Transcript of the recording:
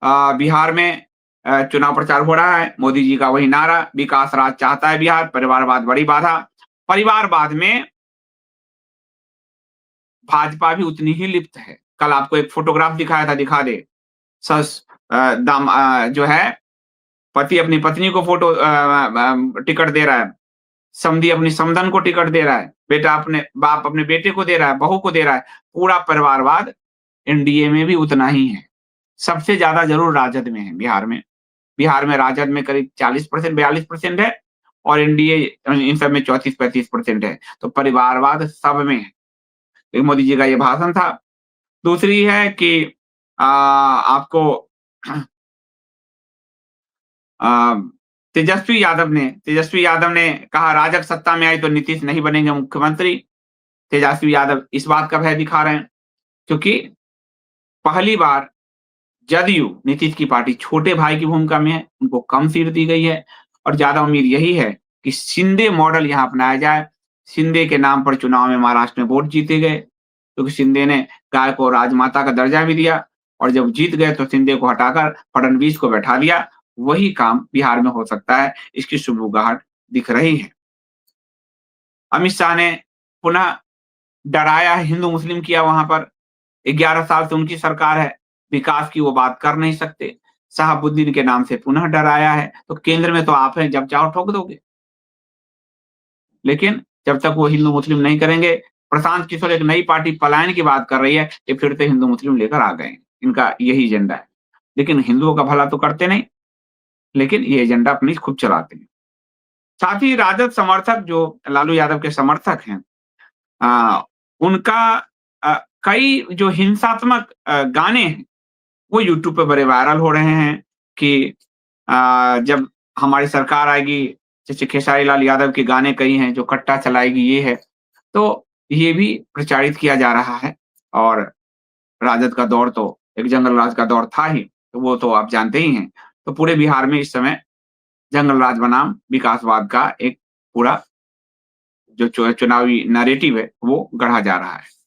बिहार में चुनाव प्रचार हो रहा है, मोदी जी का वही नारा, विकास राज चाहता है बिहार, परिवारवाद बड़ी बाधा। परिवारवाद में भाजपा भी उतनी ही लिप्त है। कल आपको एक फ़ोटोग्राफ दिखाया था, दिखा दे। सस जो है, पति अपनी पत्नी को टिकट दे रहा है, समधी अपनी समधन को टिकट दे रहा है, बाप अपने बेटे को दे रहा है, बहू को दे रहा है। पूरा परिवारवाद एनडीए में भी उतना ही है। सबसे ज़्यादा ज़रूर राजद में है बिहार में। बिहार में राजद में करीब 40% 42% है और एनडीए इन सब में 34-35% है। तो परिवारवाद सब में है। ये मोदी जी का ये भाषण था। दूसरी है कि आपको अ, तेजस्वी यादव ने कहा राजग सत्ता में आई तो नीतीश नहीं बनेंगे मुख्यमंत्री। तेजस्वी यादव इस बात का भय दिखा रहे हैं क्योंकि पहली बार जदयू नीतीश की पार्टी छोटे भाई की भूमिका में है, उनको कम सीट दी गई है और ज़्यादा उम्मीद यही है कि शिंदे मॉडल यहाँ अपनाया जाए। शिंदे के नाम पर चुनाव में महाराष्ट्र में वोट जीते गए, क्योंकि शिंदे ने गाय को राजमाता का दर्जा भी दिया और जब जीत गए तो शिंदे को हटाकर फडणवीस को बैठा दिया। वही काम बिहार में हो सकता है, इसकी शुरुआत दिख रही है। अमित शाह ने पुनः डराया, हिंदू मुस्लिम किया वहाँ पर। 11 साल से उनकी सरकार है, विकास की वो बात कर नहीं सकते। शहाबुद्दीन के नाम से पुनः डराया है, तो केंद्र में तो आप हैं, जब चाहो ठोक दोगे। लेकिन जब तक वो हिंदू मुस्लिम नहीं करेंगे, प्रशांत किशोर एक नई पार्टी पलायन की बात कर रही है, ये फिर से हिंदू मुस्लिम लेकर आ गए हैं। इनका यही एजेंडा है। लेकिन हिंदुओं का भला तो करते नहीं, लेकिन ये एजेंडा अपनी खुद चलाते हैं। साथ ही राजद समर्थक जो लालू यादव के समर्थक हैं, अ, उनका कई जो हिंसात्मक गाने हैं, वो यूट्यूब पे बड़े वायरल हो रहे हैं कि जब हमारी सरकार आएगी, जैसे खेसारी लाल यादव के गाने कई हैं जो कट्टा चलाएगी ये है। तो ये भी प्रचारित किया जा रहा है और राजद का दौर तो एक जंगल राज का दौर था ही, तो वो तो आप जानते ही हैं। तो पूरे बिहार में इस समय जंगल राज बनाम विकासवाद का एक पूरा जो चुनावी नैरेटिव है, वो गढ़ा जा रहा है।